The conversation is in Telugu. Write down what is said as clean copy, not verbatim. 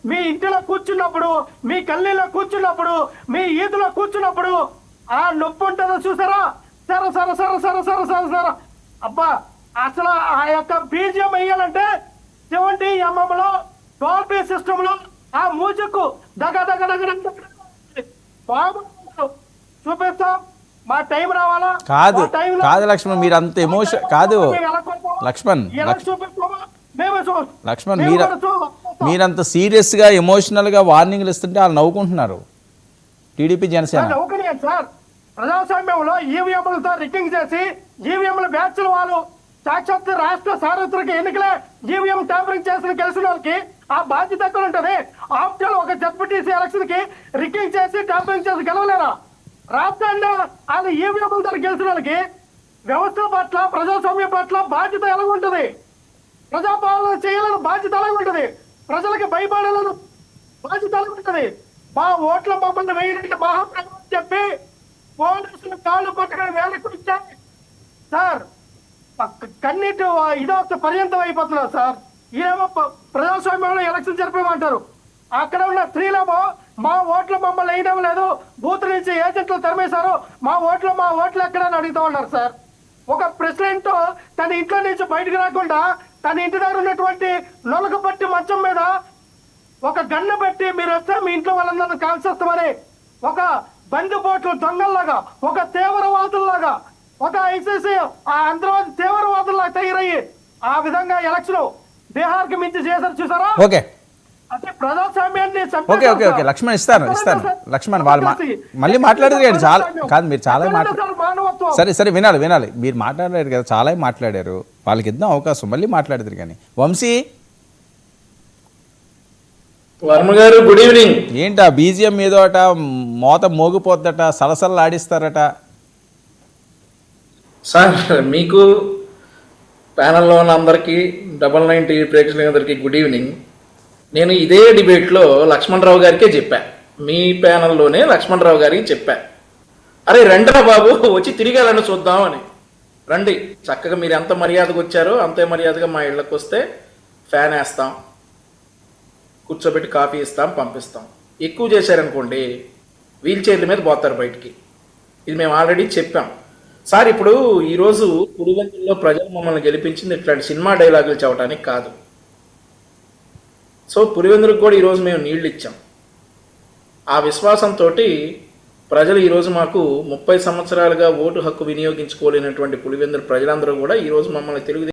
మీ ఇంటిలో కూర్చున్నప్పుడు, మీ గల్లీలో కూర్చున్నప్పుడు, మీ ఈదులో కూర్చున్నప్పుడు ఆ నొప్పి ఉంటుందో చూసారా? సర సర సర సర సర సర సర అబ్బా, అసలు ఆ యొక్క బీజియం వేయాలంటే 70mm లో డాల్బీ సిస్టమ్ లో ఆ మ్యూజిక్ దగ దగ దగ దగ చూపిస్తాం. మా టైం రావాలా? కాదు కాదు లక్ష్మణ్, మీరు అంత ఎమోషన్ కాదు లక్ష్మణ్. లక్ష్మణ్ మీరంత సీరియస్గా ఎమోషనల్గా వార్నింగ్లు ఇస్తుంటే వాళ్ళు నవ్వుకుంటున్నారు టీడీపీ జనసేన. సార్, ప్రజాస్వామ్యంలో ఈవీఎంలతో రిగ్గింగ్ చేసి ఈవీఎంల బ్యాచ్ల వాళ్ళు సాక్షాత్ రాష్ట్ర సార్వత్రిక ఎన్నికలే ఈవీఎం ట్యాంపరింగ్ చేసిన గెలిచిన వాళ్ళకి ఆ బాధ్యత ఎక్కడ ఉంటది? ఆఫ్టర్ ఒక జడ్పీటీసీ ఎలక్షన్ కి రిగ్గింగ్ చేసి ట్యాంపరింగ్ చేసి గెలవలేరా? రాష్ట్రాన్ని వాళ్ళు ఈవీఎంల ద్వారా గెలిచిన వాళ్ళకి వ్యవస్థ పట్ల, ప్రజాస్వామ్యం పట్ల బాధ్యత ఎలా ఉంటది? ప్రజాపాలన చేయాలని బాధ్యత ఎలా ఉంటది? ప్రజలకి భయపడాలని బాధ్యత ఎలా ఉంటది? మా ఓట్ల మమ్మల్ని వేయాలంటే మహాప్రభు చెప్పి పోలీసులు కాళ్ళు పట్టుకుని వేలకొచ్చాయి సార్. కన్నీటి ఇదొక పర్యంతం అయిపోతున్నారు సార్. ఈయనేమో ప్రజాస్వామ్యంలో ఎలక్షన్ జరిపేమంటారు, అక్కడ ఉన్న స్త్రీలేమో మా ఓట్లు మమ్మల్ని వేయడం లేదు, బూత్ నుంచి ఏజెంట్లు తరిమేశారు, మా ఓట్లు ఎక్కడని అడుగుతా ఉన్నారు సార్. ఒక ప్రెసిడెంట్ తన ఇంట్లో నుంచి బయటకు రాకుండా తన ఇంటి దగ్గర ఉన్నటువంటి నొలకపట్టి మంచం మీద ఒక గన్ను పెట్టి మీరు వస్తే మీ ఇంట్లో వాళ్ళందరూ కాల్చేస్తామని ఒక బందిపోట్లు దొంగల్లాగా, ఒక తీవ్రవాదుల్లాగా, ఒక ఐసీసీ అంతర్వాద తీవ్రవాదుల్లాగా తయారయ్యి ఆ విధంగా ఎలక్షన్ బీహార్కి మించి చేశారు చూసారా? ఓకే అంటే ప్రజాస్వామ్యాన్ని ఓకే ఓకే ఓకే లక్ష్మణ్ ఇస్తాను లక్ష్మణ్ వాళ్ళు మళ్ళీ మాట్లాడారు కదా చాలా కాదు మీరు చాలా సరే సరే వినాలి వినాలి మీరు మాట్లాడారు కదా చాలా మాట్లాడారు, వాళ్ళకి ఇద్దాం అవకాశం, మళ్ళీ మాట్లాడతారు. కానీ వంశీ వర్మ గారు గుడ్ ఈవినింగ్. ఏంటా బీజిఎం ఏదో అట మోత మోగిపోద్దట, సలసలు ఆడిస్తారట సార్. మీకు ప్యానల్లో ఉన్న అందరికీ 99 టీవీ ప్రేక్షకులందరికీ గుడ్ ఈవినింగ్. నేను ఇదే డిబేట్లో లక్ష్మణరావు గారికే చెప్పా, మీ ప్యానల్లోనే లక్ష్మణరావు గారికి చెప్పా, అరే రండిరా బాబు వచ్చి తిరిగాలని చూద్దాం అని. రండి, చక్కగా మీరు ఎంత మర్యాదగా వచ్చారో అంతే మర్యాదగా మా ఇళ్ళకి వస్తే ఫ్యాన్ వేస్తాం, కూర్చోబెట్టి కాఫీ ఇస్తాం, పంపిస్తాం. ఎక్కువ చేశారనుకోండి వీల్ చైర్ల మీద పోతారు బయటికి. ఇది మేము ఆల్రెడీ చెప్పాం సార్. ఇప్పుడు ఈరోజు పులివెందుల్లో ప్రజలు మమ్మల్ని గెలిపించింది ఇట్లాంటి సినిమా డైలాగులు చెప్పడానికి కాదు. సో పులివెందులకు కూడా ఈరోజు మేము నీళ్లు ఇచ్చాం. ఆ విశ్వాసంతో ప్రజలు ఈరోజు మాకు 30 సంవత్సరాలుగా ఓటు హక్కు వినియోగించుకోలేనటువంటి పులివెందుల ప్రజలందరూ కూడా ఈరోజు మమ్మల్ని తెలుగు